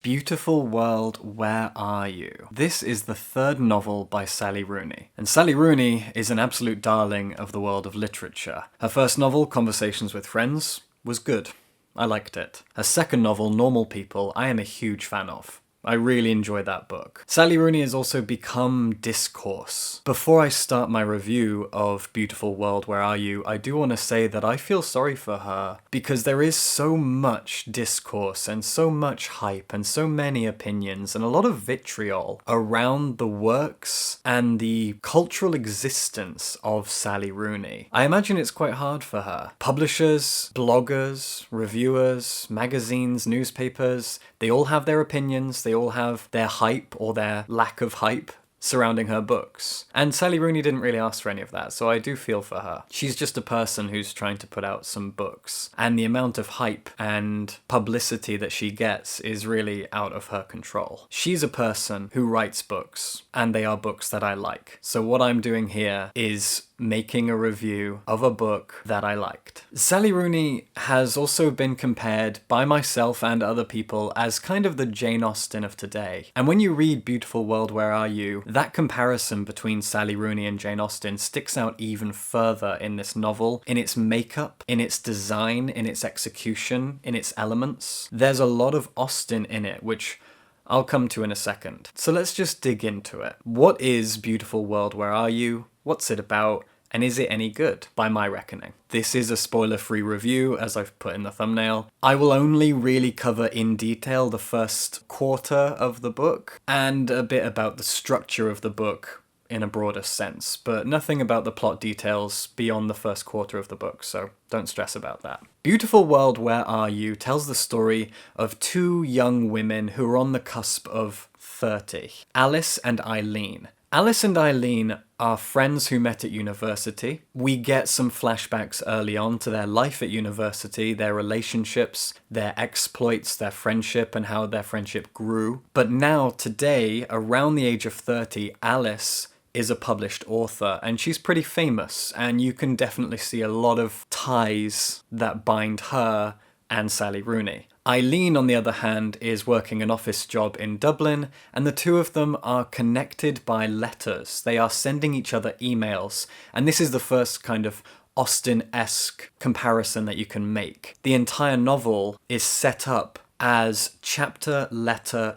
Beautiful World, Where Are You? This is the third novel by Sally Rooney. And Sally Rooney is an absolute darling of the world of literature. Her first novel, Conversations with Friends, was good. I liked it. Her second novel, Normal People, I am a huge fan of. I really enjoyed that book. Sally Rooney has also become discourse. Before I start my review of Beautiful World, Where Are You, I do want to say that I feel sorry for her because there is so much discourse and so much hype and so many opinions and a lot of vitriol around the works and the cultural existence of Sally Rooney. I imagine it's quite hard for her. Publishers, bloggers, reviewers, magazines, newspapers, they all have their opinions, they all have their hype or their lack of hype surrounding her books. And Sally Rooney didn't really ask for any of that, so I do feel for her. She's just a person who's trying to put out some books, and the amount of hype and publicity that she gets is really out of her control. She's a person who writes books, and they are books that I like. So what I'm doing here is making a review of a book that I liked. Sally Rooney has also been compared by myself and other people as kind of the Jane Austen of today. And when you read Beautiful World, Where Are You, that comparison between Sally Rooney and Jane Austen sticks out even further in this novel, in its makeup, in its design, in its execution, in its elements. There's a lot of Austen in it, which I'll come to in a second. So let's just dig into it. What is Beautiful World, Where Are You? What's it about? And is it any good, by my reckoning? This is a spoiler-free review, as I've put in the thumbnail. I will only really cover in detail the first quarter of the book, and a bit about the structure of the book in a broader sense, but nothing about the plot details beyond the first quarter of the book, so don't stress about that. Beautiful World, Where Are You tells the story of two young women who are on the cusp of 30, Alice and Eileen. Alice and Eileen are friends who met at university. We get some flashbacks early on to their life at university, their relationships, their exploits, their friendship, and how their friendship grew. But now, today, around the age of 30, Alice is a published author, and she's pretty famous, and you can definitely see a lot of ties that bind her and Sally Rooney. Eileen, on the other hand, is working an office job in Dublin, and the two of them are connected by letters. They are sending each other emails, and this is the first kind of Austen-esque comparison that you can make. The entire novel is set up as chapter, letter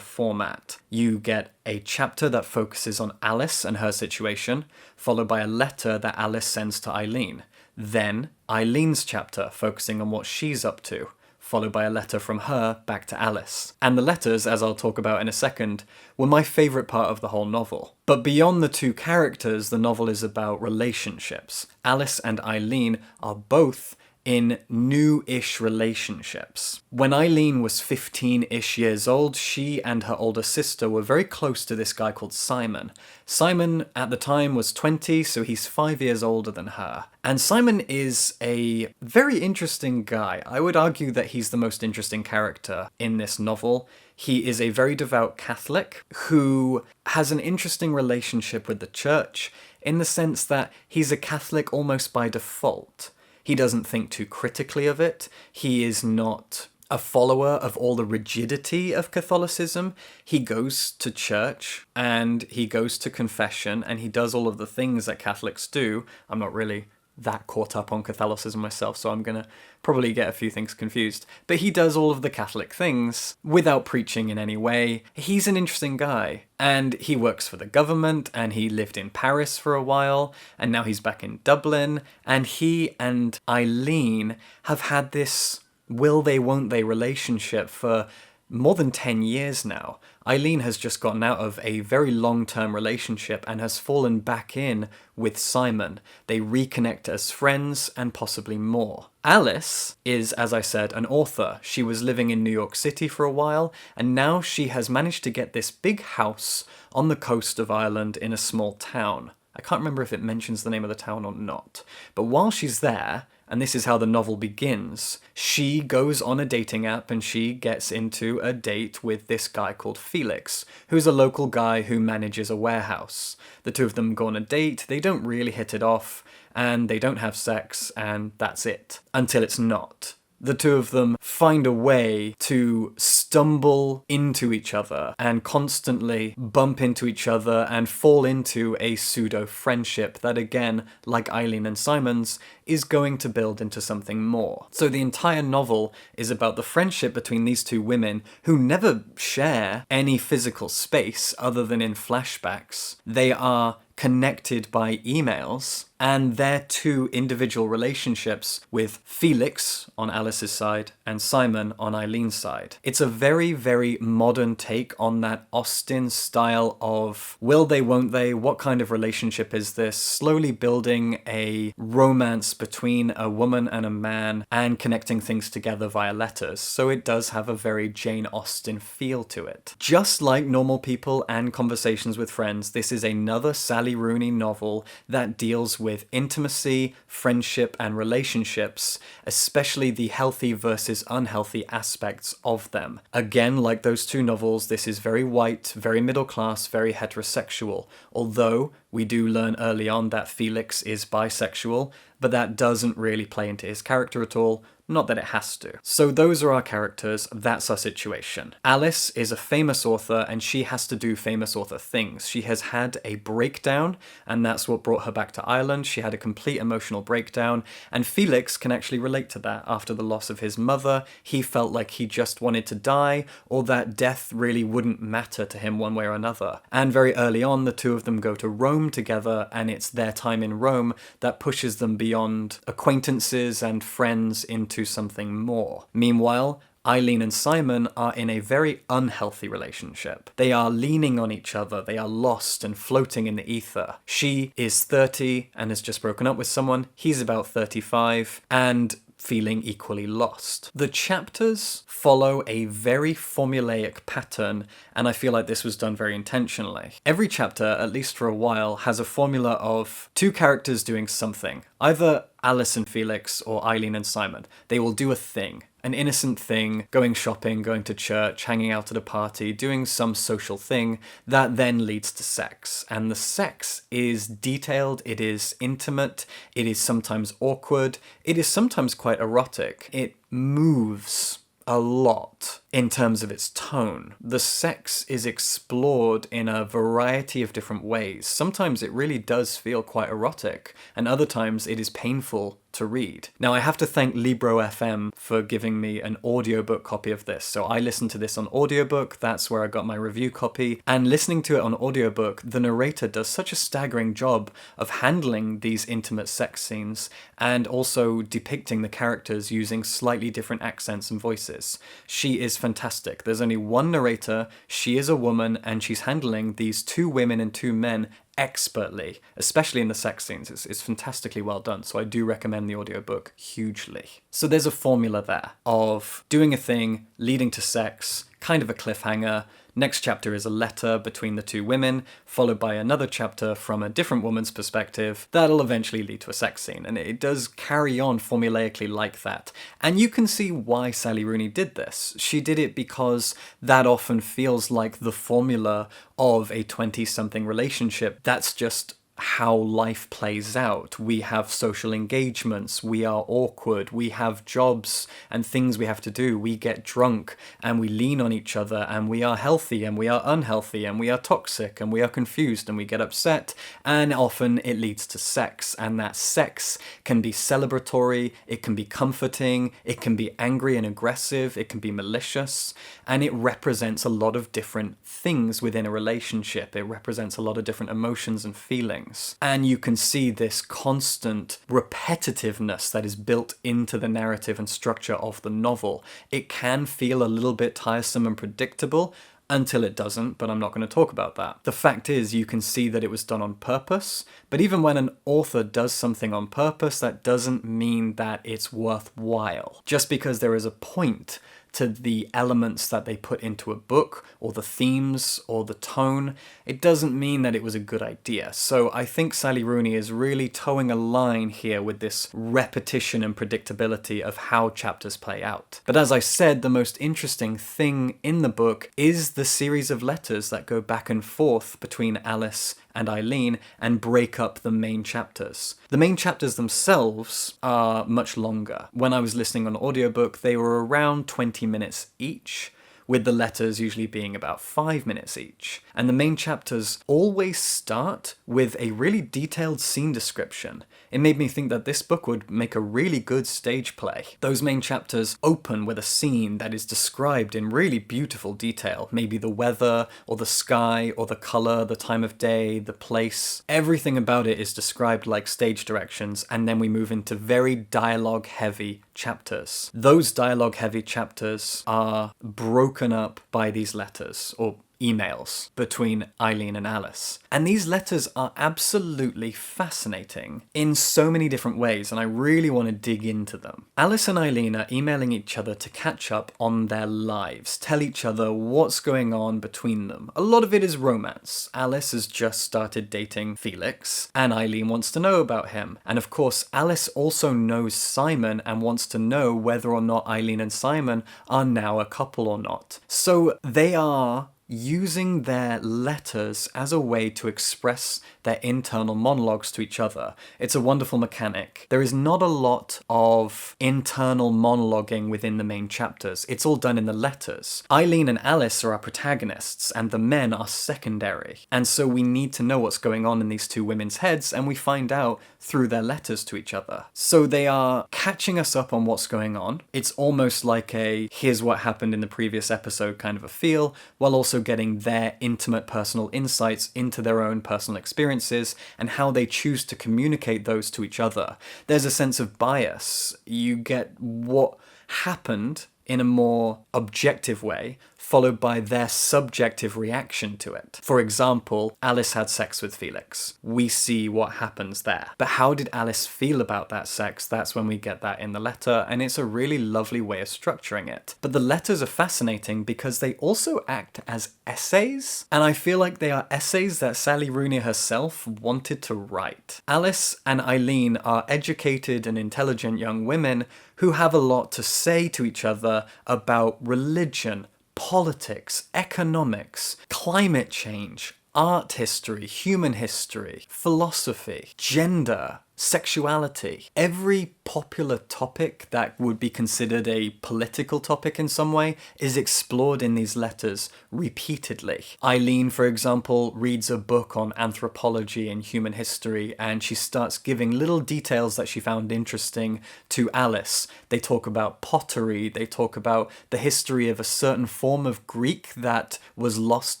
format. You get a chapter that focuses on Alice and her situation, followed by a letter that Alice sends to Eileen. Then Eileen's chapter, focusing on what she's up to, followed by a letter from her back to Alice. And the letters, as I'll talk about in a second, were my favourite part of the whole novel. But beyond the two characters, the novel is about relationships. Alice and Eileen are both in new-ish relationships. When Eileen was 15-ish years old, she and her older sister were very close to this guy called Simon. Simon, at the time, was 20, so he's 5 years older than her. And Simon is a very interesting guy. I would argue that he's the most interesting character in this novel. He is a very devout Catholic who has an interesting relationship with the church in the sense that he's a Catholic almost by default. He doesn't think too critically of it. He is not a follower of all the rigidity of Catholicism. He goes to church and he goes to confession and he does all of the things that Catholics do. I'm not really that caught up on Catholicism myself, so I'm gonna probably get a few things confused. But he does all of the Catholic things without preaching in any way. He's an interesting guy. And he works for the government, and he lived in Paris for a while, and now he's back in Dublin. And he and Eileen have had this will they, won't they relationship for more than 10 years now. Eileen has just gotten out of a very long-term relationship and has fallen back in with Simon. They reconnect as friends and possibly more. Alice is, as I said, an author. She was living in New York City for a while, and now she has managed to get this big house on the coast of Ireland in a small town. I can't remember if it mentions the name of the town or not. But while she's there, and this is how the novel begins, she goes on a dating app and she gets into a date with this guy called Felix, who's a local guy who manages a warehouse. The two of them go on a date, they don't really hit it off, and they don't have sex, and that's it. Until it's not. The two of them find a way to stumble into each other and constantly bump into each other and fall into a pseudo-friendship that, again, like Eileen and Simon's, is going to build into something more. So the entire novel is about the friendship between these two women who never share any physical space other than in flashbacks. They are connected by emails, and their two individual relationships with Felix on Alice's side and Simon on Eileen's side. It's a very, very modern take on that Austen style of will they, won't they, what kind of relationship is this, slowly building a romance between a woman and a man and connecting things together via letters. So it does have a very Jane Austen feel to it. Just like Normal People and Conversations with Friends, this is another Sally Rooney novel that deals with intimacy, friendship, and relationships, especially the healthy versus unhealthy aspects of them. Again, like those two novels, this is very white, very middle class, very heterosexual, although we do learn early on that Felix is bisexual, but that doesn't really play into his character at all. Not that it has to. So those are our characters, that's our situation. Alice is a famous author and she has to do famous author things. She has had a breakdown and that's what brought her back to Ireland. She had a complete emotional breakdown and Felix can actually relate to that. After the loss of his mother, he felt like he just wanted to die or that death really wouldn't matter to him one way or another. And very early on, the two of them go to Rome together and it's their time in Rome that pushes them beyond acquaintances and friends into something more. Meanwhile, Eileen and Simon are in a very unhealthy relationship. They are leaning on each other, they are lost and floating in the ether. She is 30 and has just broken up with someone, he's about 35, and feeling equally lost. The chapters follow a very formulaic pattern, and I feel like this was done very intentionally. Every chapter, at least for a while, has a formula of two characters doing something. Either Alice and Felix or Eileen and Simon. They will do a thing. An innocent thing, going shopping, going to church, hanging out at a party, doing some social thing that then leads to sex. And the sex is detailed, it is intimate, it is sometimes awkward, it is sometimes quite erotic. It moves a lot in terms of its tone. The sex is explored in a variety of different ways. Sometimes it really does feel quite erotic, and other times it is painful to read. Now I have to thank Libro FM for giving me an audiobook copy of this. So I listened to this on audiobook, that's where I got my review copy, and listening to it on audiobook, the narrator does such a staggering job of handling these intimate sex scenes and also depicting the characters using slightly different accents and voices. She is fantastic. There's only one narrator, she is a woman, and she's handling these two women and two men expertly, especially in the sex scenes. It's fantastically well done, so I do recommend the audiobook hugely. So there's a formula there of doing a thing, leading to sex, kind of a cliffhanger. Next chapter is a letter between the two women, followed by another chapter from a different woman's perspective that'll eventually lead to a sex scene. And it does carry on formulaically like that. And you can see why Sally Rooney did this. She did it because that often feels like the formula of a 20-something relationship. That's just how life plays out. We have social engagements, we are awkward, we have jobs and things we have to do, we get drunk and we lean on each other and we are healthy and we are unhealthy and we are toxic and we are confused and we get upset, and often it leads to sex, and that sex can be celebratory, it can be comforting, it can be angry and aggressive, it can be malicious, and it represents a lot of different things within a relationship. It represents a lot of different emotions and feelings. And you can see this constant repetitiveness that is built into the narrative and structure of the novel. It can feel a little bit tiresome and predictable until it doesn't, but I'm not going to talk about that. The fact is, you can see that it was done on purpose, but even when an author does something on purpose, that doesn't mean that it's worthwhile. Just because there is a point to the elements that they put into a book, or the themes, or the tone, it doesn't mean that it was a good idea. So I think Sally Rooney is really towing a line here with this repetition and predictability of how chapters play out. But as I said, the most interesting thing in the book is the series of letters that go back and forth between Alice and Eileen and break up the main chapters. The main chapters themselves are much longer. When I was listening on audiobook, they were around 20 minutes each, with the letters usually being about 5 minutes each. And the main chapters always start with a really detailed scene description. It made me think that this book would make a really good stage play. Those main chapters open with a scene that is described in really beautiful detail. Maybe the weather, or the sky, or the color, the time of day, the place. Everything about it is described like stage directions, and then we move into very dialogue-heavy chapters. Those dialogue-heavy chapters are broken up by these letters, or emails, between Eileen and Alice. And these letters are absolutely fascinating in so many different ways, and I really want to dig into them. Alice and Eileen are emailing each other to catch up on their lives, tell each other what's going on between them. A lot of it is romance. Alice has just started dating Felix, and Eileen wants to know about him. And of course, Alice also knows Simon and wants to know whether or not Eileen and Simon are now a couple or not. So they are using their letters as a way to express their internal monologues to each other. It's a wonderful mechanic. There is not a lot of internal monologuing within the main chapters. It's all done in the letters. Eileen and Alice are our protagonists, and the men are secondary. And so we need to know what's going on in these two women's heads, and we find out through their letters to each other. So they are catching us up on what's going on. It's almost like a here's what happened in the previous episode kind of a feel, while also getting their intimate personal insights into their own personal experiences and how they choose to communicate those to each other. There's a sense of bias. You get what happened in a more objective way, followed by their subjective reaction to it. For example, Alice had sex with Felix. We see what happens there. But how did Alice feel about that sex? That's when we get that in the letter, and it's a really lovely way of structuring it. But the letters are fascinating because they also act as essays, and I feel like they are essays that Sally Rooney herself wanted to write. Alice and Eileen are educated and intelligent young women who have a lot to say to each other about religion, politics, economics, climate change, art history, human history, philosophy, gender, sexuality. Every popular topic that would be considered a political topic in some way is explored in these letters repeatedly. Eileen, for example, reads a book on anthropology and human history, and she starts giving little details that she found interesting to Alice. They talk about pottery, they talk about the history of a certain form of Greek that was lost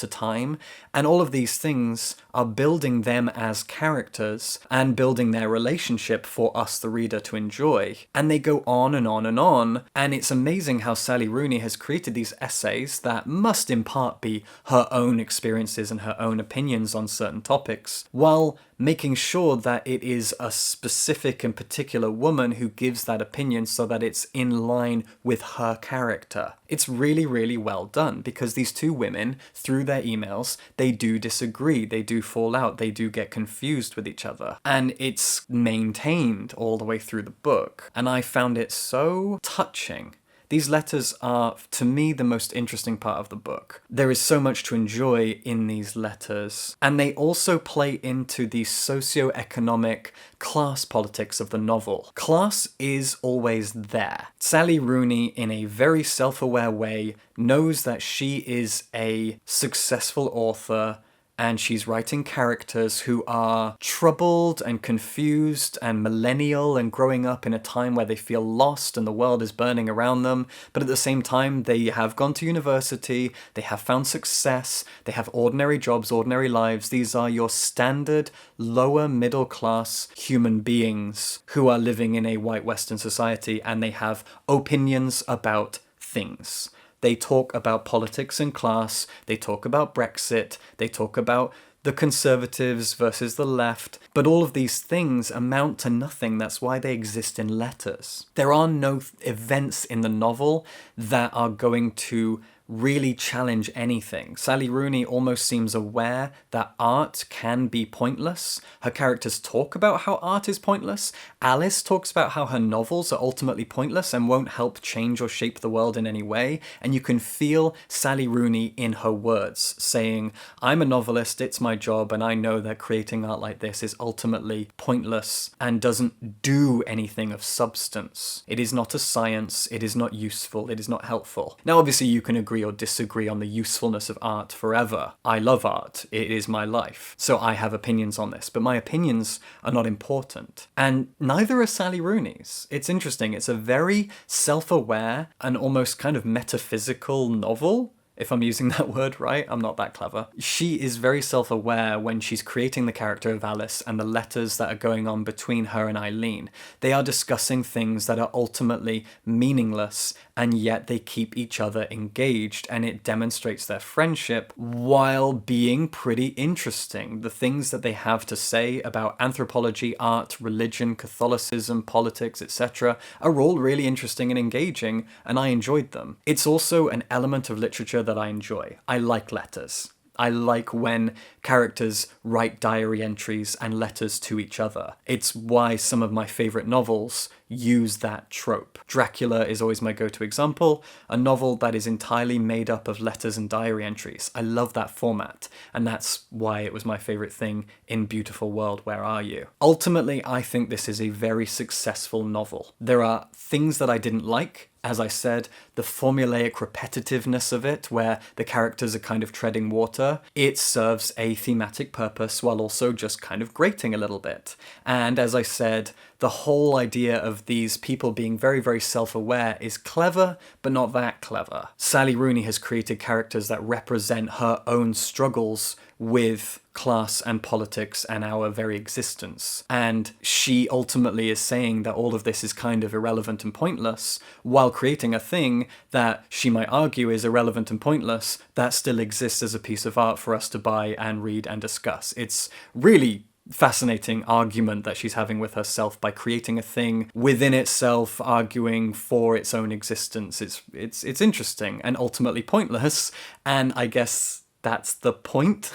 to time, and all of these things are building them as characters and building their relationship for us, the reader, to enjoy. And they go on and on and on, and it's amazing how Sally Rooney has created these essays that must in part be her own experiences and her own opinions on certain topics, while making sure that it is a specific and particular woman who gives that opinion so that it's in line with her character. It's really, really well done, because these two women, through their emails, they do disagree, they do fall out, they do get confused with each other. And it's maintained all the way through the book. And I found it so touching. These letters are, to me, the most interesting part of the book. There is so much to enjoy in these letters, and they also play into the socio-economic class politics of the novel. Class is always there. Sally Rooney, in a very self-aware way, knows that she is a successful author, and she's writing characters who are troubled and confused and millennial and growing up in a time where they feel lost and the world is burning around them, but at the same time they have gone to university, they have found success, they have ordinary jobs, ordinary lives. These are your standard lower middle class human beings who are living in a white Western society, and they have opinions about things. They talk about politics and class, they talk about Brexit, they talk about the conservatives versus the left, but all of these things amount to nothing. That's why they exist in letters. There are no events in the novel that are going to really challenge anything. Sally Rooney almost seems aware that art can be pointless. Her characters talk about how art is pointless. Alice talks about how her novels are ultimately pointless and won't help change or shape the world in any way. And you can feel Sally Rooney in her words saying, I'm a novelist, it's my job, and I know that creating art like this is ultimately pointless and doesn't do anything of substance. It is not a science, it is not useful, it is not helpful. Now obviously you can agree or disagree on the usefulness of art forever. I love art, it is my life, so I have opinions on this, but my opinions are not important. And neither are Sally Rooney's. It's interesting, it's a very self-aware and almost kind of metaphysical novel. If I'm using that word right, I'm not that clever. She is very self-aware when she's creating the character of Alice and the letters that are going on between her and Eileen. They are discussing things that are ultimately meaningless, and yet they keep each other engaged, and it demonstrates their friendship while being pretty interesting. The things that they have to say about anthropology, art, religion, Catholicism, politics, etc. are all really interesting and engaging, and I enjoyed them. It's also an element of literature that I enjoy. I like letters. I like when characters write diary entries and letters to each other. It's why some of my favourite novels use that trope. Dracula is always my go-to example, a novel that is entirely made up of letters and diary entries. I love that format, and that's why it was my favourite thing in Beautiful World, Where Are You? Ultimately, I think this is a very successful novel. There are things that I didn't like. As I said, the formulaic repetitiveness of it, where the characters are kind of treading water, it serves a thematic purpose while also just kind of grating a little bit. And as I said, the whole idea of these people being very, very self-aware is clever, but not that clever. Sally Rooney has created characters that represent her own struggles with class and politics and our very existence. And she ultimately is saying that all of this is kind of irrelevant and pointless, while creating a thing that she might argue is irrelevant and pointless that still exists as a piece of art for us to buy and read and discuss. It's really fascinating argument that she's having with herself by creating a thing within itself, arguing for its own existence. It's interesting and ultimately pointless, and I guess that's the point.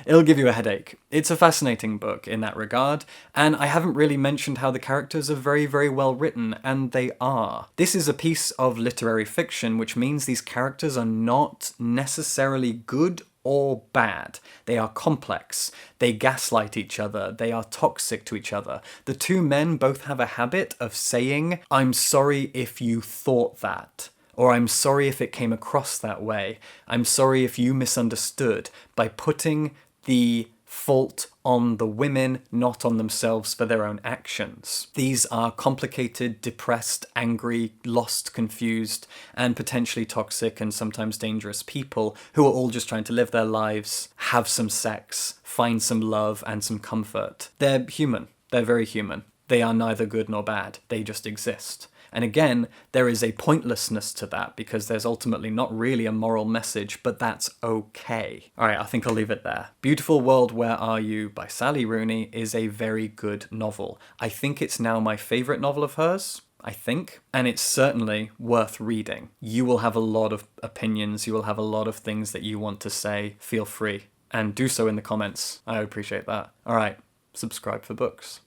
It'll give you a headache. It's a fascinating book in that regard, and I haven't really mentioned how the characters are very, very well written, and they are. This is a piece of literary fiction, which means these characters are not necessarily good or bad. They are complex. They gaslight each other. They are toxic to each other. The two men both have a habit of saying, "I'm sorry if you thought that," or "I'm sorry if it came across that way. I'm sorry if you misunderstood," by putting the fault on the women, not on themselves for their own actions. These are complicated, depressed, angry, lost, confused, and potentially toxic and sometimes dangerous people who are all just trying to live their lives, have some sex, find some love and some comfort. They're human. They're very human. They are neither good nor bad. They just exist. And again, there is a pointlessness to that because there's ultimately not really a moral message, but that's okay. All right, I think I'll leave it there. Beautiful World, Where Are You by Sally Rooney is a very good novel. I think it's now my favourite novel of hers. I think. And it's certainly worth reading. You will have a lot of opinions. You will have a lot of things that you want to say. Feel free. And do so in the comments. I appreciate that. All right, subscribe for books.